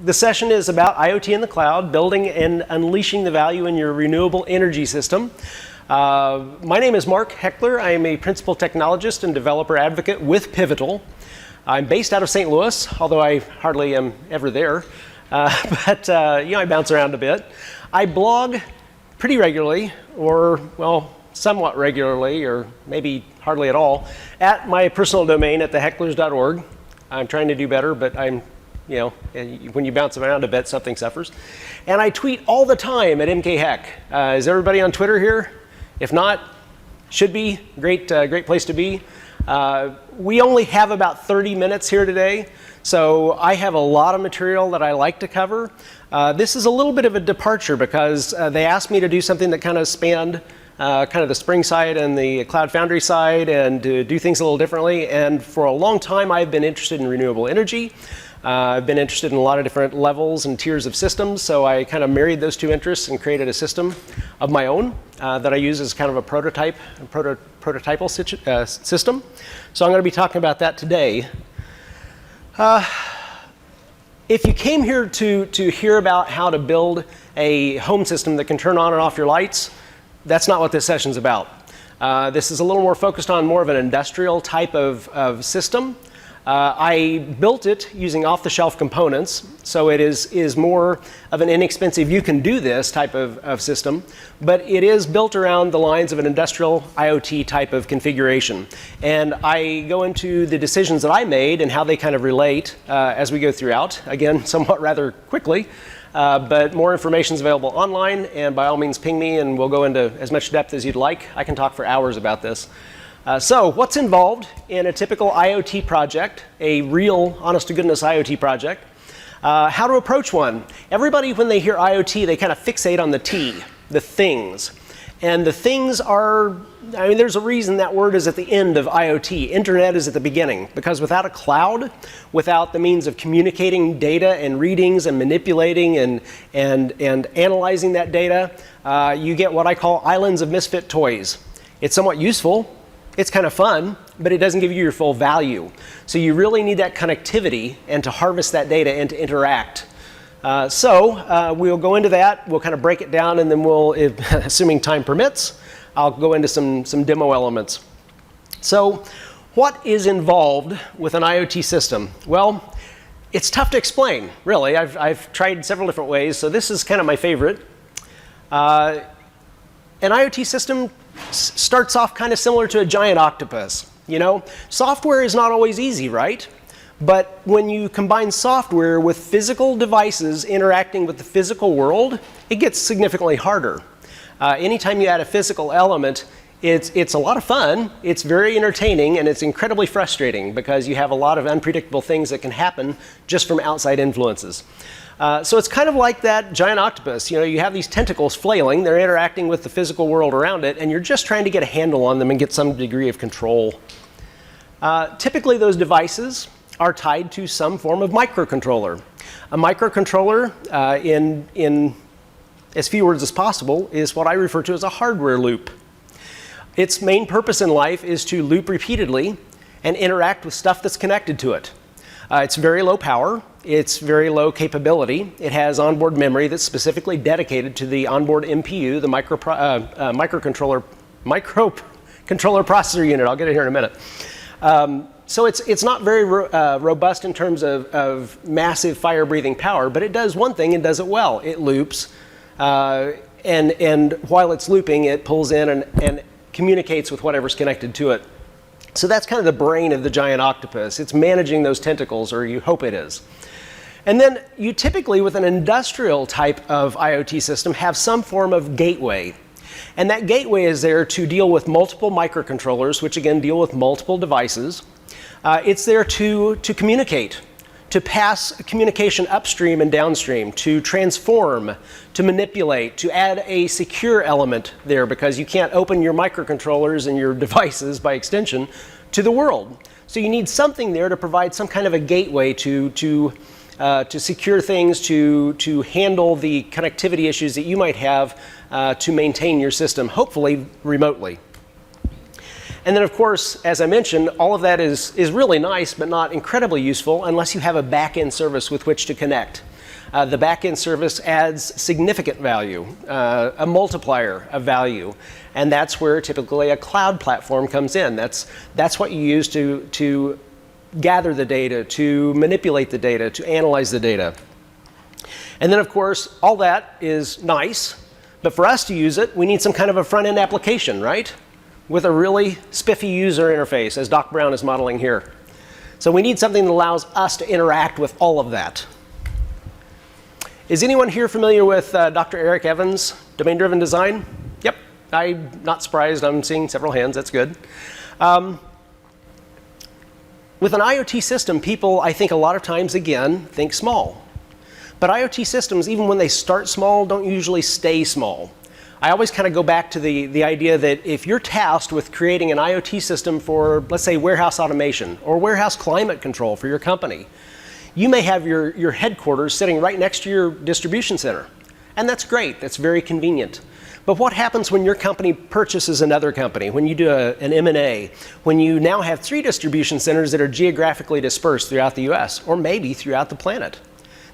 The session is about IoT in the cloud, building and unleashing the value in your renewable energy system. My name is Mark Heckler. I am a principal technologist and developer advocate with Pivotal. I'm based out of St. Louis, although I hardly am ever there. But I bounce around a bit. I blog pretty regularly, or, well, somewhat regularly, or maybe hardly at all, at my personal domain at thehecklers.org. I'm trying to do better, but when you bounce around a bit, something suffers. And I tweet all the time at MKHeck. Is everybody on Twitter here? If not, should be. Great place to be. We only have about 30 minutes here today, so I have a lot of material that I like to cover. This is a little bit of a departure because they asked me to do something that kind of spanned kind of the Spring side and the Cloud Foundry side and to do things a little differently. And for a long time, I've been interested in renewable energy. I've been interested in a lot of different levels and tiers of systems, so I kind of married those two interests and created a system of my own that I use as kind of a prototypal system. So I'm going to be talking about that today. If you came here to hear about how to build a home system that can turn on and off your lights, that's not what this session's about. This is a little more focused on more of an industrial type of system. I built it using off-the-shelf components, so it is more of an inexpensive, you can do this type of system, but it is built around the lines of an industrial IoT type of configuration. And I go into the decisions that I made and how they kind of relate as we go throughout, again, somewhat rather quickly, but more information is available online, and by all means ping me and we'll go into as much depth as you'd like. I can talk for hours about this. So what's involved in a typical IoT project, a real, honest-to-goodness IoT project? How to approach one. Everybody, when they hear IoT, they kind of fixate on the T, the things. And the things are, there's a reason that word is at the end of IoT. Internet is at the beginning, because without a cloud, without the means of communicating data and readings and manipulating and analyzing that data, you get what I call islands of misfit toys. It's somewhat useful. It's kind of fun, but it doesn't give you your full value. So you really need that connectivity and to harvest that data and to interact. We'll go into that. We'll kind of break it down, and then we'll, assuming time permits, I'll go into some demo elements. So what is involved with an IoT system? Well, it's tough to explain, really. I've tried several different ways, so this is kind of my favorite. An IoT system starts off kind of similar to a giant octopus. Software is not always easy, right? But when you combine software with physical devices interacting with the physical world, it gets significantly harder. Anytime you add a physical element, it's a lot of fun, it's very entertaining, and it's incredibly frustrating because you have a lot of unpredictable things that can happen just from outside influences. So it's kind of like that giant octopus. You have these tentacles flailing, they're interacting with the physical world around it, and you're just trying to get a handle on them and get some degree of control. Typically, those devices are tied to some form of microcontroller. A microcontroller, in as few words as possible, is what I refer to as a hardware loop. Its main purpose in life is to loop repeatedly and interact with stuff that's connected to it. It's very low power. It's very low capability. It has onboard memory that's specifically dedicated to the onboard MPU, the microcontroller processor unit. I'll get it here in a minute. So it's not very robust in terms of massive fire-breathing power, but it does one thing and does it well. It loops, and while it's looping, it pulls in and communicates with whatever's connected to it. So that's kind of the brain of the giant octopus. It's managing those tentacles, or you hope it is. And then you typically, with an industrial type of IoT system, have some form of gateway. And that gateway is there to deal with multiple microcontrollers, which again deal with multiple devices. It's there to communicate, to pass communication upstream and downstream, to transform, to manipulate, to add a secure element there, because you can't open your microcontrollers and your devices by extension to the world. So you need something there to provide some kind of a gateway to secure things, to handle the connectivity issues that you might have to maintain your system, hopefully remotely. And then, of course, as I mentioned, all of that is really nice, but not incredibly useful unless you have a back-end service with which to connect. The backend service adds significant value, a multiplier of value. And that's where typically a cloud platform comes in. That's what you use to gather the data, to manipulate the data, to analyze the data. And then, of course, all that is nice. But for us to use it, we need some kind of a front-end application, right? With a really spiffy user interface, as Doc Brown is modeling here. So we need something that allows us to interact with all of that. Is anyone here familiar with Dr. Eric Evans' domain-driven design? Yep, I'm not surprised. I'm seeing several hands. That's good. With an IoT system, people, I think a lot of times, again, think small. But IoT systems, even when they start small, don't usually stay small. I always kind of go back to the idea that if you're tasked with creating an IoT system for, let's say, warehouse automation or warehouse climate control for your company, you may have your headquarters sitting right next to your distribution center. And that's great. That's very convenient. But what happens when your company purchases another company, when you do an M&A, when you now have 3 distribution centers that are geographically dispersed throughout the US, or maybe throughout the planet?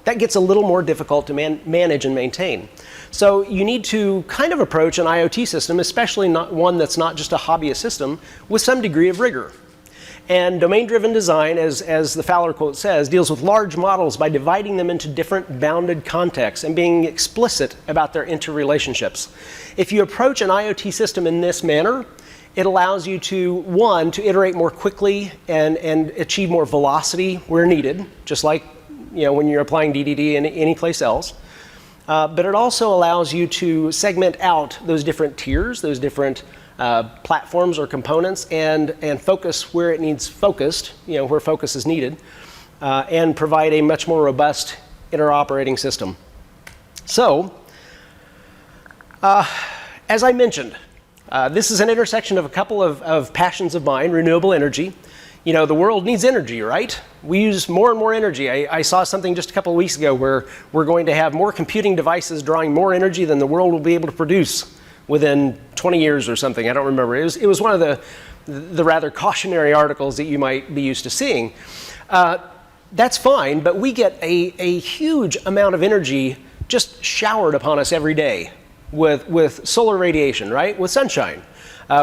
That gets a little more difficult to manage and maintain. So you need to kind of approach an IoT system, especially not one that's not just a hobbyist system, with some degree of rigor. And domain-driven design, as the Fowler quote says, deals with large models by dividing them into different bounded contexts and being explicit about their interrelationships. If you approach an IoT system in this manner, it allows you to, one, to iterate more quickly and achieve more velocity where needed, just like when you're applying DDD in any place else. But it also allows you to segment out those different tiers, those different platforms or components, and focus where it needs focused, where focus is needed, and provide a much more robust interoperating system. So, as I mentioned, this is an intersection of a couple of passions of mine, renewable energy. The world needs energy, right? We use more and more energy. I saw something just a couple of weeks ago where we're going to have more computing devices drawing more energy than the world will be able to produce within 20 years or something. I don't remember. It was one of the rather cautionary articles that you might be used to seeing. That's fine, but we get a huge amount of energy just showered upon us every day with solar radiation, right? With sunshine.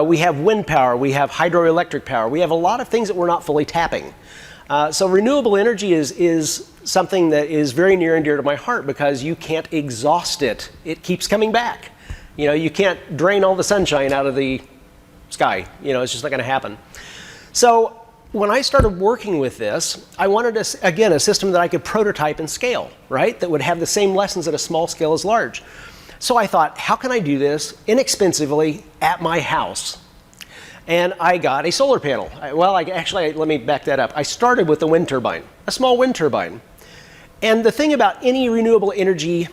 We have wind power, we have hydroelectric power, we have a lot of things that we're not fully tapping. So renewable energy is something that is very near and dear to my heart because you can't exhaust it. It keeps coming back. You can't drain all the sunshine out of the sky. It's just not going to happen. So when I started working with this, I wanted, again, a system that I could prototype and scale, right? That would have the same lessons at a small scale as large. So I thought, how can I do this inexpensively at my house? And I got a solar panel. Let me back that up. I started with a wind turbine, a small wind turbine. And the thing about any renewable energy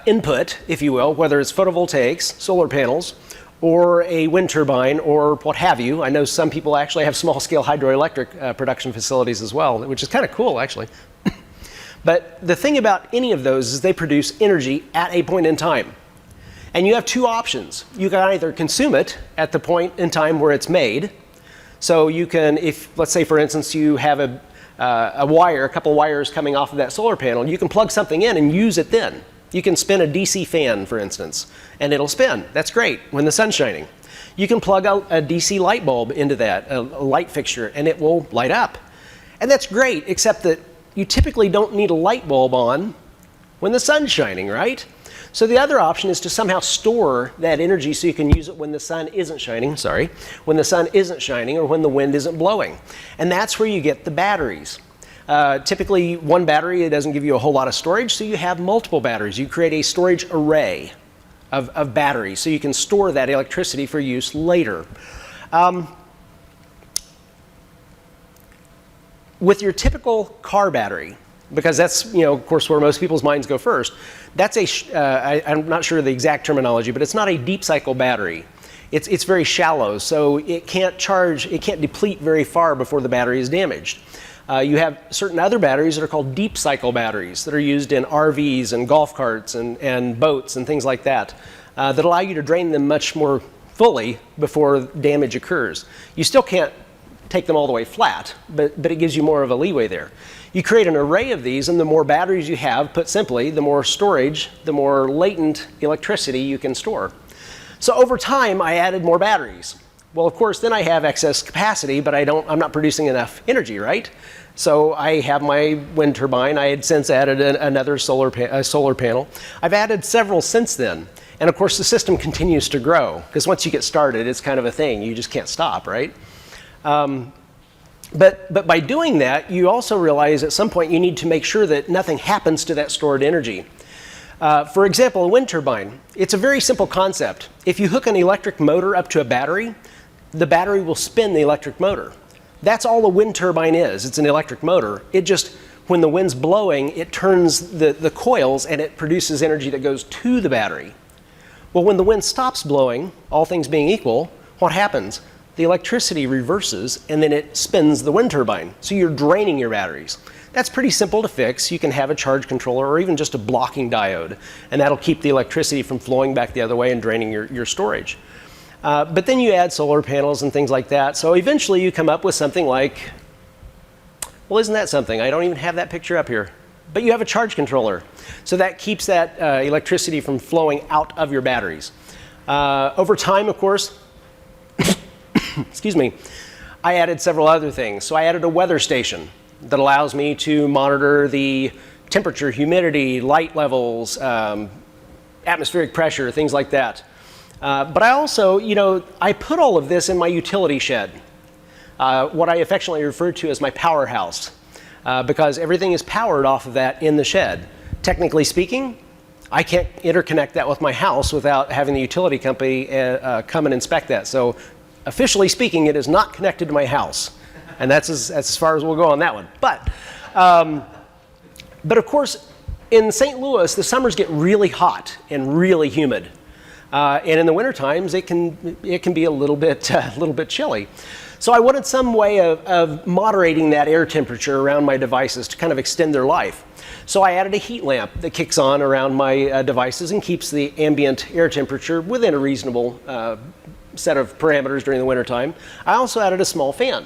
input, if you will, whether it's photovoltaics, solar panels, or a wind turbine, or what have you. I know some people actually have small-scale hydroelectric production facilities as well, which is kind of cool, actually. But the thing about any of those is they produce energy at a point in time. And you have 2 options. You can either consume it at the point in time where it's made. So you can, if, let's say, for instance, you have a wire, a couple wires coming off of that solar panel, you can plug something in and use it then. You can spin a DC fan, for instance, and it'll spin. That's great when the sun's shining. You can plug a DC light bulb into that, a light fixture, and it will light up. And that's great, except that you typically don't need a light bulb on when the sun's shining, right? So the other option is to somehow store that energy so you can use it when the sun isn't shining, when the sun isn't shining or when the wind isn't blowing. And that's where you get the batteries. Typically, one battery, it doesn't give you a whole lot of storage, so you have multiple batteries. You create a storage array of batteries so you can store that electricity for use later. With your typical car battery, because that's, of course, where most people's minds go first, that's I'm not sure of the exact terminology, but it's not a deep cycle battery. It's very shallow, so it can't deplete very far before the battery is damaged. You have certain other batteries that are called deep cycle batteries that are used in RVs and golf carts and boats and things like that, that allow you to drain them much more fully before damage occurs. You still can't take them all the way flat, but it gives you more of a leeway there. You create an array of these, and the more batteries you have, put simply, the more storage, the more latent electricity you can store. So over time, I added more batteries. Well, of course, then I have excess capacity, but I'm not producing enough energy, right? So I have my wind turbine. I had since added another solar panel. I've added several since then. And of course, the system continues to grow, because once you get started, it's kind of a thing. You just can't stop, right? But by doing that, you also realize at some point you need to make sure that nothing happens to that stored energy. For example, a wind turbine. It's a very simple concept. If you hook an electric motor up to a battery, the battery will spin the electric motor. That's all a wind turbine is. It's an electric motor. It just, when the wind's blowing, it turns the coils and it produces energy that goes to the battery. Well, when the wind stops blowing, all things being equal, what happens? The electricity reverses and then it spins the wind turbine. So you're draining your batteries. That's pretty simple to fix. You can have a charge controller or even just a blocking diode, and that'll keep the electricity from flowing back the other way and draining your storage. But then you add solar panels and things like that. So eventually you come up with something like, well, isn't that something? I don't even have that picture up here. But you have a charge controller. So that keeps that electricity from flowing out of your batteries. Over time, of course, excuse me, I added several other things. So I added a weather station that allows me to monitor the temperature, humidity, light levels, atmospheric pressure, things like that. But I also, I put all of this in my utility shed, what I affectionately refer to as my powerhouse, because everything is powered off of that in the shed. Technically speaking, I can't interconnect that with my house without having the utility company come and inspect that. So officially speaking, it is not connected to my house. And that's as far as we'll go on that one. But of course, in St. Louis, the summers get really hot and really humid. And in the winter times, it can be a little bit chilly. So I wanted some way of moderating that air temperature around my devices to kind of extend their life. So I added a heat lamp that kicks on around my devices and keeps the ambient air temperature within a reasonable set of parameters during the winter time. I also added a small fan,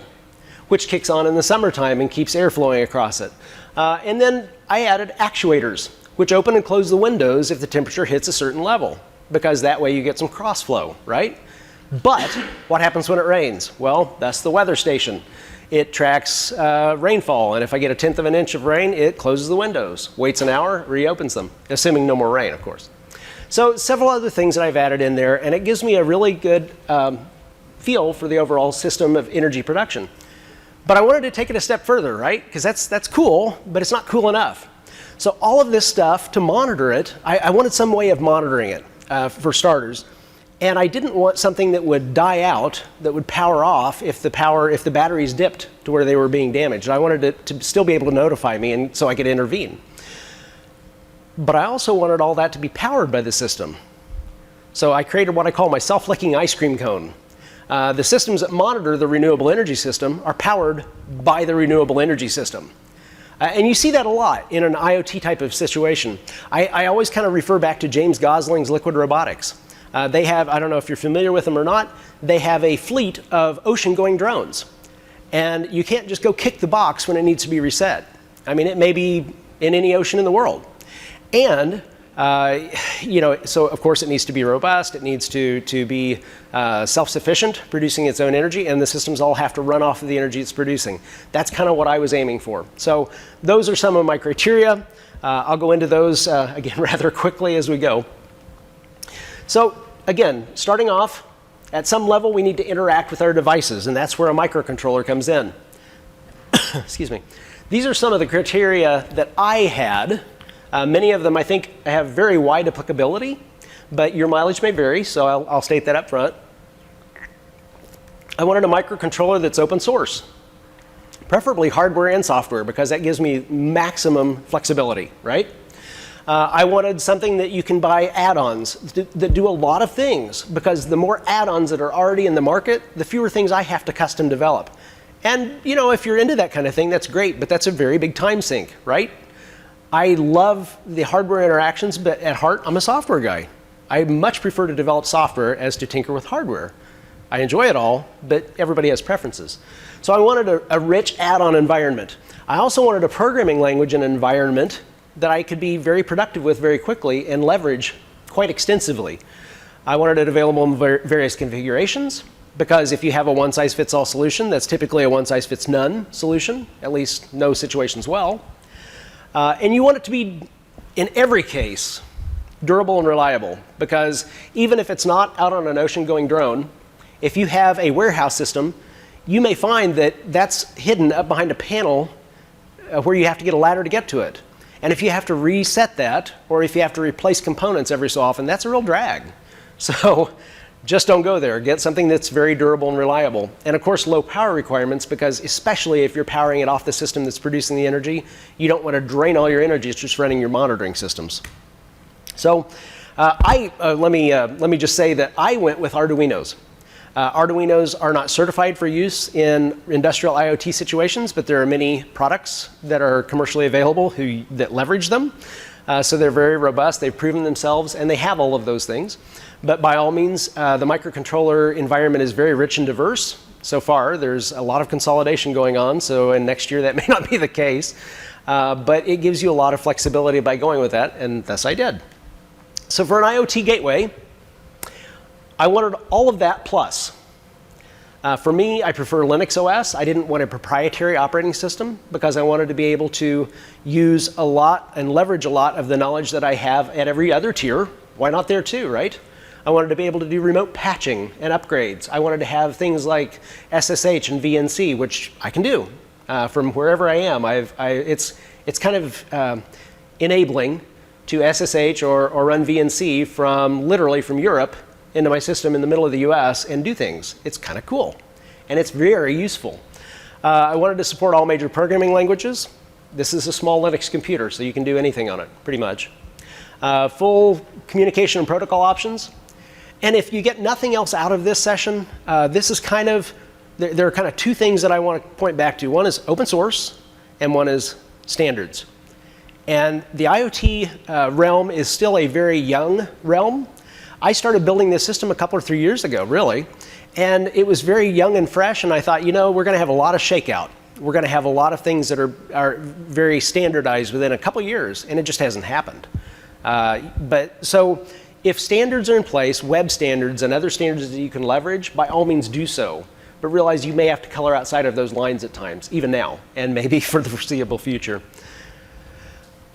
which kicks on in the summertime and keeps air flowing across it. And then I added actuators, which open and close the windows if the temperature hits a certain level, because that way you get some crossflow, right? But what happens when it rains? Well, that's the weather station. It tracks rainfall, and if I get 1/10 of an inch of rain, it closes the windows, waits an hour, reopens them, assuming no more rain, of course. So several other things that I've added in there, and it gives me a really good feel for the overall system of energy production. But I wanted to take it a step further, right? Because that's cool, but it's not cool enough. So all of this stuff, to monitor it, I wanted some way of monitoring it, for starters. And I didn't want something that would die out, that would power off if the batteries dipped to where they were being damaged. I wanted it to still be able to notify me, and so I could intervene. But I also wanted all that to be powered by the system. So I created what I call my self-licking ice cream cone. The systems that monitor the renewable energy system are powered by the renewable energy system. And you see that a lot in an IoT type of situation. I always kind of refer back to James Gosling's Liquid Robotics. They have, I don't know if you're familiar with them or not, they have a fleet of ocean-going drones. And you can't just go kick the box when it needs to be reset. I mean, it may be in any ocean in the world. And so of course it needs to be robust, it needs to be self-sufficient, producing its own energy, and the systems all have to run off of the energy it's producing. That's kind of what I was aiming for. So those are some of my criteria. I'll go into those again rather quickly as we go. So again, starting off, at some level we need to interact with our devices, and that's where a microcontroller comes in. Excuse me. These are some of the criteria that I had. Many of them, I think, have very wide applicability, but your mileage may vary, so I'll state that up front. I wanted a microcontroller that's open source, preferably hardware and software, because that gives me maximum flexibility, right? I wanted something that you can buy add-ons that do a lot of things, because the more add-ons that are already in the market, the fewer things I have to custom develop. And, if you're into that kind of thing, that's great, but that's a very big time sink, right? I love the hardware interactions, but at heart, I'm a software guy. I much prefer to develop software as to tinker with hardware. I enjoy it all, but everybody has preferences. So I wanted a rich add-on environment. I also wanted a programming language and environment that I could be very productive with very quickly and leverage quite extensively. I wanted it available in various configurations, because if you have a one-size-fits-all solution, that's typically a one-size-fits-none solution, at least no situations well. And you want it to be, in every case, durable and reliable, because even if it's not out on an ocean-going drone, if you have a warehouse system, you may find that that's hidden up behind a panel where you have to get a ladder to get to it. And if you have to reset that, or if you have to replace components every so often, that's a real drag. So just don't go there. Get something that's very durable and reliable. And of course, low power requirements, because especially if you're powering it off the system that's producing the energy, you don't want to drain all your energy just running your monitoring systems. So let me just say that I went with Arduinos. Arduinos are not certified for use in industrial IoT situations, but there are many products that are commercially available that leverage them. So they're very robust, they've proven themselves, and they have all of those things. But by all means, the microcontroller environment is very rich and diverse. So far, there's a lot of consolidation going on, so in next year that may not be the case. But it gives you a lot of flexibility by going with that, and thus I did. So for an IoT gateway, I wanted all of that plus. For me, I prefer Linux OS. I didn't want a proprietary operating system because I wanted to be able to use a lot and leverage a lot of the knowledge that I have at every other tier. Why not there too, right? I wanted to be able to do remote patching and upgrades. I wanted to have things like SSH and VNC, which I can do from wherever I am. It's kind of enabling to SSH or run VNC from literally from Europe into my system in the middle of the US and do things. It's kind of cool, and it's very useful. I wanted to support all major programming languages. This is a small Linux computer, so you can do anything on it, pretty much. Full communication and protocol options. And if you get nothing else out of this session, this is kind of, there are kind of two things that I want to point back to. One is open source, and one is standards. And the IoT realm is still a very young realm. I started building this system a couple or 3 years ago, really. And it was very young and fresh, and I thought, you know, we're going to have a lot of shakeout. We're going to have a lot of things that are very standardized within a couple years, and it just hasn't happened. So if standards are in place, web standards and other standards that you can leverage, by all means do so. But realize you may have to color outside of those lines at times, even now, and maybe for the foreseeable future.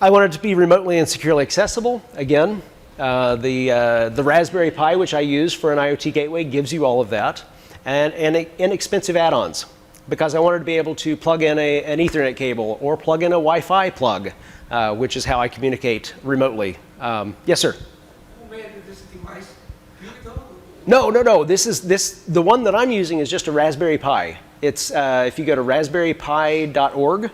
I want it to be remotely and securely accessible. Again, the Raspberry Pi, which I use for an IoT gateway, gives you all of that. And inexpensive add-ons, because I wanted to be able to plug in an Ethernet cable or plug in a Wi-Fi plug, which is how I communicate remotely. Yes, sir? Who made this device? No. The one that I'm using is just a Raspberry Pi. It's if you go to raspberrypi.org,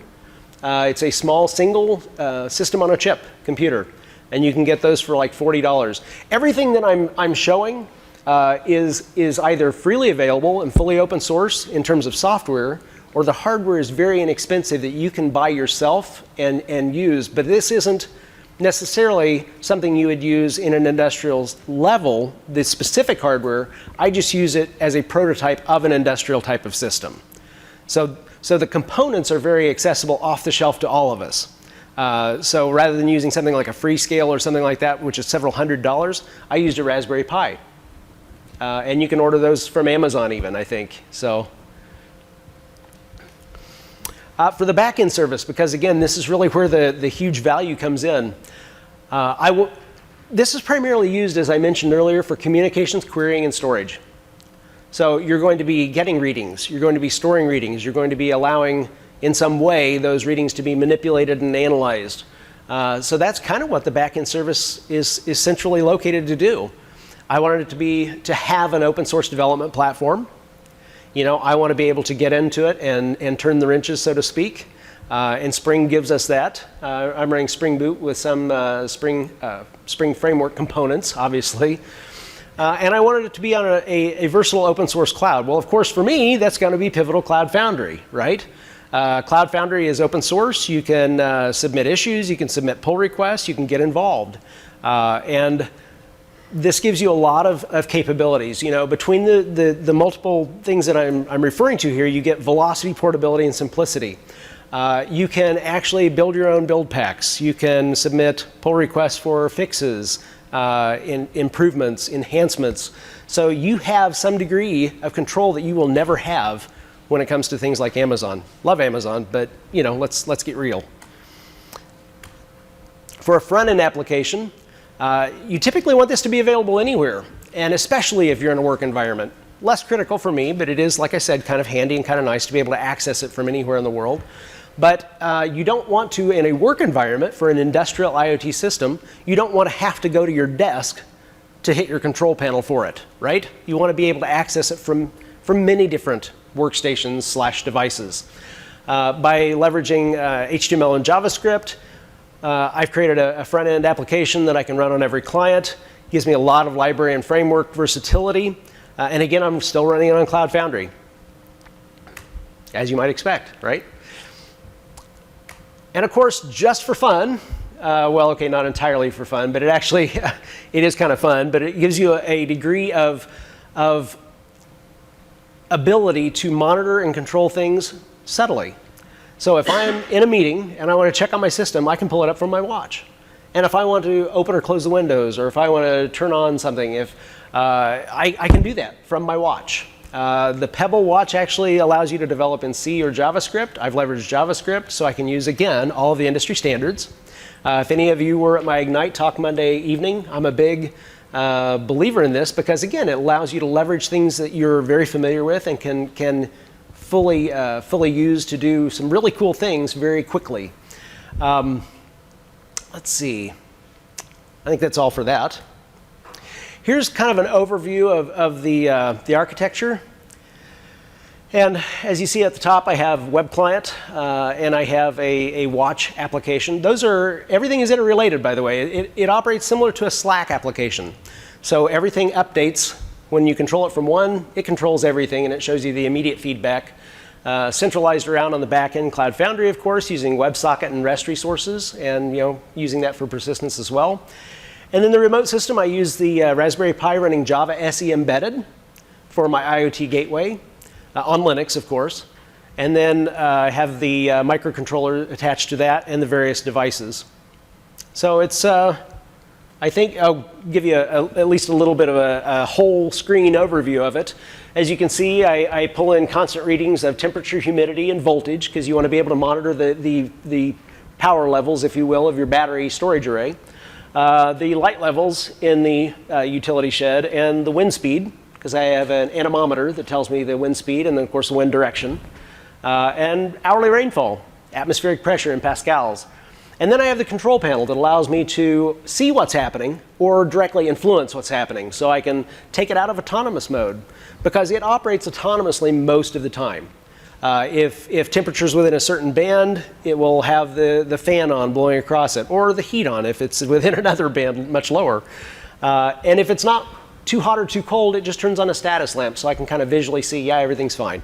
it's a small single system on a chip computer, and you can get those for like $40. Everything that I'm showing is either freely available and fully open source in terms of software, or the hardware is very inexpensive that you can buy yourself and use. But this isn't necessarily something you would use in an industrial level, the specific hardware. I just use it as a prototype of an industrial type of system. So the components are very accessible off the shelf to all of us. So rather than using something like a Freescale or something like that, which is several $100s, I used a Raspberry Pi. And you can order those from Amazon even, I think. So for the backend service, because again, this is really where the huge value comes in. This is primarily used, as I mentioned earlier, for communications, querying, and storage. So you're going to be getting readings, you're going to be storing readings, you're going to be allowing, in some way, those readings to be manipulated and analyzed. So that's kind of what the backend service is centrally located to do. I wanted it to have an open source development platform. You know, I want to be able to get into it and turn the wrenches, so to speak. And Spring gives us that. I'm running Spring Boot with some Spring Framework components, obviously. And I wanted it to be on a versatile open source cloud. Well, of course, for me, that's going to be Pivotal Cloud Foundry, right? Cloud Foundry is open source. You can submit issues, you can submit pull requests, you can get involved. And this gives you a lot of capabilities. You know, between the multiple things that I'm referring to here, you get velocity, portability, and simplicity. You can actually build your own build packs. You can submit pull requests for fixes, improvements, enhancements. So you have some degree of control that you will never have when it comes to things like Amazon. Love Amazon, but you know, let's get real. For a front-end application, you typically want this to be available anywhere, and especially if you're in a work environment. Less critical for me, but it is, like I said, kind of handy and kind of nice to be able to access it from anywhere in the world. But you don't want to, in a work environment for an industrial IoT system, you don't want to have to go to your desk to hit your control panel for it, right? You want to be able to access it from many different workstations / devices. By leveraging HTML and JavaScript, I've created a front-end application that I can run on every client. It gives me a lot of library and framework versatility. And again, I'm still running it on Cloud Foundry, as you might expect, right? And of course, just for fun, well, okay, not entirely for fun, but it actually, it is kind of fun, but it gives you a degree of ability to monitor and control things subtly. So if I'm in a meeting and I want to check on my system, I can pull it up from my watch. And if I want to open or close the windows, or if I want to turn on something, I can do that from my watch. The Pebble Watch actually allows you to develop in C or JavaScript. I've leveraged JavaScript, so I can use, again, all of the industry standards. If any of you were at my Ignite talk Monday evening, I'm a big believer in this because, again, it allows you to leverage things that you're very familiar with and can fully use to do some really cool things very quickly. Let's see. I think that's all for that. Here's kind of an overview of the architecture. And as you see at the top, I have web client and I have a watch application. Everything is interrelated, by the way. It operates similar to a Slack application. So everything updates when you control it from one. It controls everything, and it shows you the immediate feedback. Centralized around on the backend, Cloud Foundry, of course, using WebSocket and REST resources, and using that for persistence as well. And then the remote system, I use the Raspberry Pi running Java SE embedded for my IoT gateway, on Linux, of course. And then I have the microcontroller attached to that and the various devices. So it's, I think I'll give you at least a little bit of a whole screen overview of it. As you can see, I pull in constant readings of temperature, humidity, and voltage, because you want to be able to monitor the power levels, if you will, of your battery storage array. The light levels in the utility shed, and the wind speed, because I have an anemometer that tells me the wind speed, and then, of course, the wind direction. And hourly rainfall, atmospheric pressure in pascals. And then I have the control panel that allows me to see what's happening or directly influence what's happening. So I can take it out of autonomous mode because it operates autonomously most of the time. If temperature's within a certain band, it will have the fan on blowing across it, or the heat on if it's within another band much lower. And if it's not too hot or too cold, it just turns on a status lamp so I can kind of visually see, yeah, everything's fine.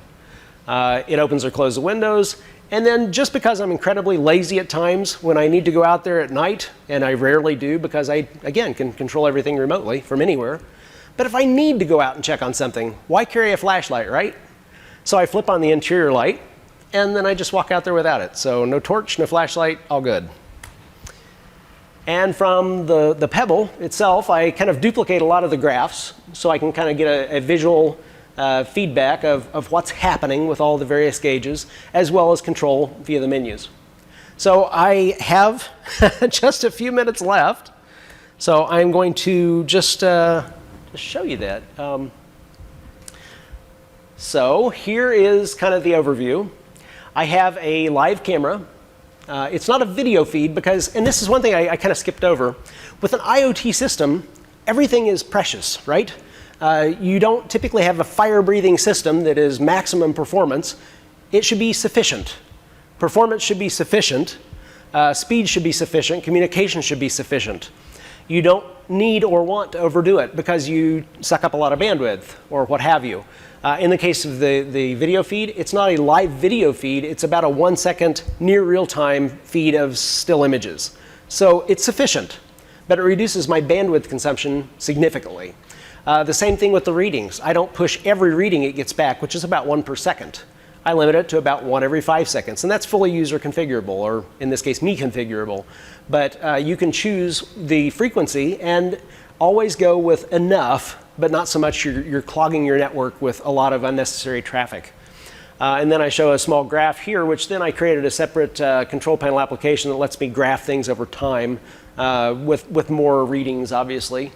It opens or closes the windows. And then just because I'm incredibly lazy at times when I need to go out there at night, and I rarely do because I, again, can control everything remotely from anywhere. But if I need to go out and check on something, why carry a flashlight, right? So I flip on the interior light, and then I just walk out there without it. So no torch, no flashlight, all good. And from the Pebble itself, I kind of duplicate a lot of the graphs so I can kind of get a visual feedback of what's happening with all the various gauges, as well as control via the menus. So I have just a few minutes left, so I'm going to just show you that. So here is kind of the overview. I have a live camera. It's not a video feed because, and this is one thing I kind of skipped over. With an IoT system, everything is precious, right? You don't typically have a fire-breathing system that is maximum performance. It should be sufficient. Performance should be sufficient. Speed should be sufficient. Communication should be sufficient. You don't need or want to overdo it because you suck up a lot of bandwidth or what have you. In the case of the video feed, it's not a live video feed. It's about a 1 second near real-time feed of still images. So it's sufficient. but it reduces my bandwidth consumption significantly. The same thing with the readings. I don't push every reading it gets back, which is about 1 per second. I limit it to about 1 every 5 seconds, and that's fully user configurable, or in this case, me configurable. But you can choose the frequency and always go with enough, but not so much you're clogging your network with a lot of unnecessary traffic. And then I show a small graph here, which then I created a separate control panel application that lets me graph things over time with more readings, obviously.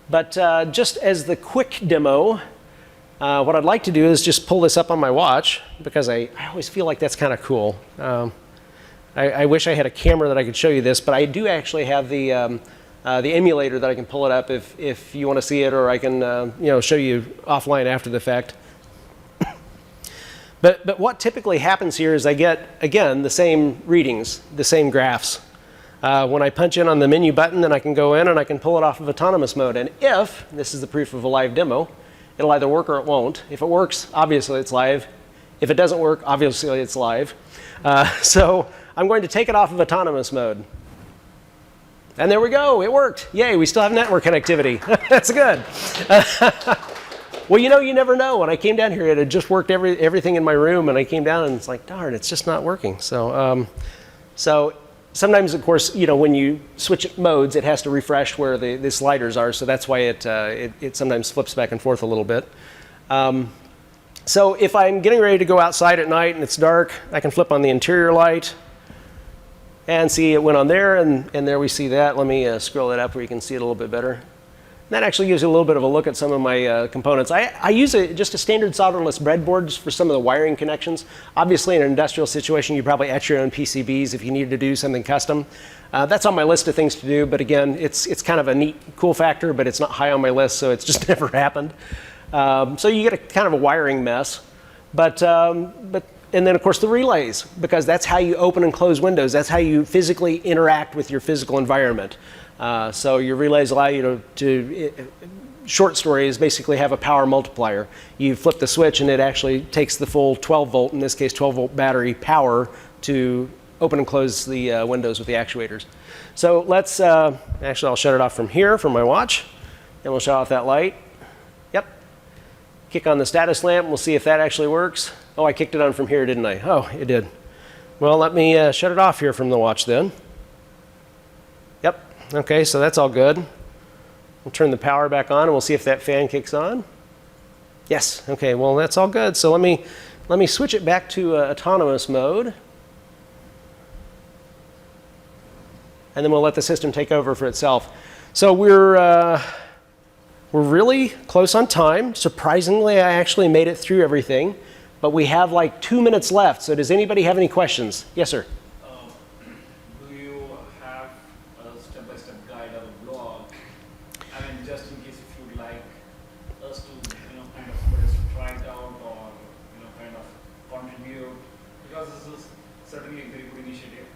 But just as the quick demo, what I'd like to do is just pull this up on my watch, because I always feel like that's kind of cool. I wish I had a camera that I could show you this, but I do actually have the emulator that I can pull it up if you want to see it, or I can show you offline after the fact. But what typically happens here is I get, again, the same readings, the same graphs. When I punch in on the menu button, then I can go in and I can pull it off of autonomous mode. And if, this is the proof of a live demo, it'll either work or it won't. If it works, obviously it's live. If it doesn't work, obviously it's live. So I'm going to take it off of autonomous mode. And there we go, it worked. Yay, we still have network connectivity. That's good. Well, you never know. When I came down here, it had just worked everything in my room, and I came down and it's like, darn, it's just not working. So sometimes, of course, when you switch modes, it has to refresh where the sliders are. So that's why it sometimes flips back and forth a little bit. So if I'm getting ready to go outside at night and it's dark, I can flip on the interior light and see it went on there. And there we see that. Let me scroll it up where you can see it a little bit better. That actually gives you a little bit of a look at some of my components. I use just a standard solderless breadboard just for some of the wiring connections. Obviously, in an industrial situation, you probably etch your own PCBs if you needed to do something custom. That's on my list of things to do, but again, it's kind of a neat, cool factor, but it's not high on my list, so it's just never happened. So you get a kind of a wiring mess. And then, of course, the relays, because that's how you open and close windows. That's how you physically interact with your physical environment. So your relays allow you short story is basically have a power multiplier. You flip the switch and it actually takes the full 12 volt, in this case 12 volt battery power, to open and close the windows with the actuators. So let's, actually I'll shut it off from here from my watch, and we'll shut off that light. Yep. Kick on the status lamp, we'll see if that actually works. Oh, I kicked it on from here, didn't I? Oh, it did. Well, let me shut it off here from the watch then. Yep. Okay, so that's all good. We'll turn the power back on and we'll see if that fan kicks on. Yes, okay, well that's all good. So let me switch it back to autonomous mode. And then we'll let the system take over for itself. So we're really close on time. Surprisingly, I actually made it through everything. But we have like 2 minutes left. So does anybody have any questions? Yes, sir. Do you have a step-by-step guide or a blog? I mean, just in case if you'd like us to, kind of put us to try it out or, kind of contribute, because this is certainly a very good initiative.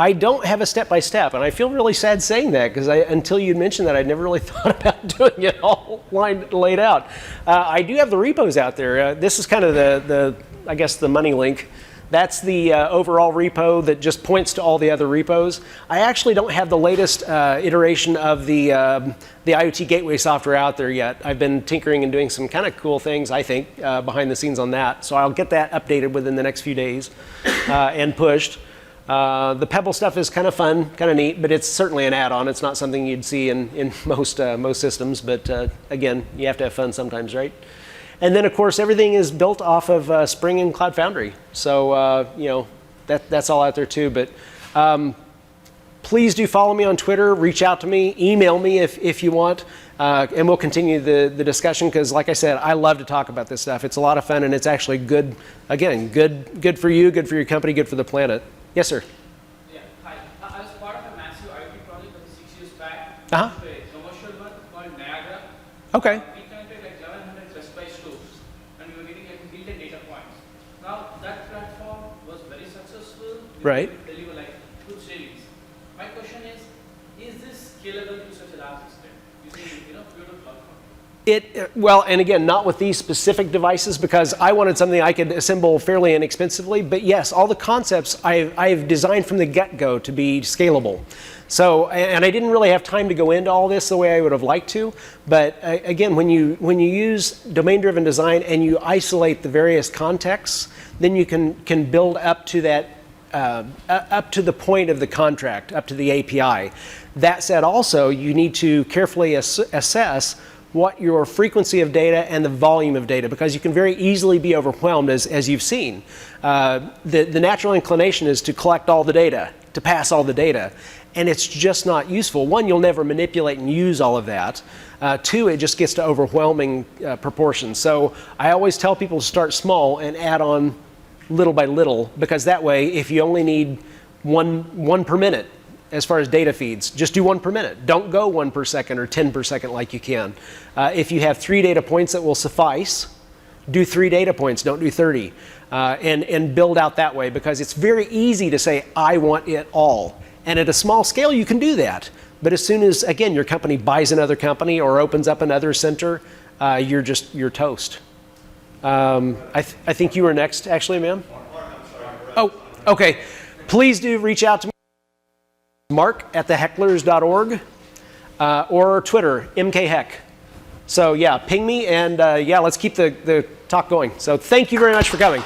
I don't have a step-by-step, and I feel really sad saying that, because until you mentioned that, I'd never really thought about doing it all laid out. I do have the repos out there. This is kind of I guess, the money link. That's the overall repo that just points to all the other repos. I actually don't have the latest iteration of the IoT Gateway software out there yet. I've been tinkering and doing some kind of cool things, I think, behind the scenes on that. So I'll get that updated within the next few days and pushed. The Pebble stuff is kind of fun, kind of neat, but it's certainly an add-on. It's not something you'd see in most systems, but again, you have to have fun sometimes, right? And then, of course, everything is built off of Spring and Cloud Foundry. So, that's all out there too. But please do follow me on Twitter, reach out to me, email me if you want, and we'll continue the discussion, because like I said, I love to talk about this stuff. It's a lot of fun, and it's actually good, again, good for you, good for your company, good for the planet. Yes, sir. Yeah, hi. I was part of a massive IoT project 6 years back. Uh-huh. A commercial one called Niagara. Okay. We connected like 1100 Raspberry stores, and we were getting like built-in data points. Now that platform was very successful. Right. We deliver like good savings. My question is this scalable to such a large extent using Pure Cloud? Well, and again, not with these specific devices, because I wanted something I could assemble fairly inexpensively. But yes, all the concepts I've designed from the get-go to be scalable. So, and I didn't really have time to go into all this the way I would have liked to. But again, when you use domain-driven design and you isolate the various contexts, then you can build up to that, up to the point of the contract, up to the API. That said, also, you need to carefully assess what your frequency of data and the volume of data, because you can very easily be overwhelmed, as you've seen. The natural inclination is to collect all the data, to pass all the data, and it's just not useful. One, you'll never manipulate and use all of that. Two, it just gets to overwhelming proportions. So I always tell people to start small and add on little by little, because that way, if you only need one per minute, as far as data feeds, just do 1 per minute. Don't go 1 per second or 10 per second like you can. If you have 3 data points that will suffice, do 3 data points, don't do 30. And build out that way, because it's very easy to say, I want it all. And at a small scale, you can do that. But as soon as, again, your company buys another company or opens up another center, you're toast. I think you were next, actually, ma'am? Oh, okay. Please do reach out to me. Mark@thehecklers.org or Twitter, MKHeck. So yeah, ping me, and yeah, let's keep the talk going. So thank you very much for coming.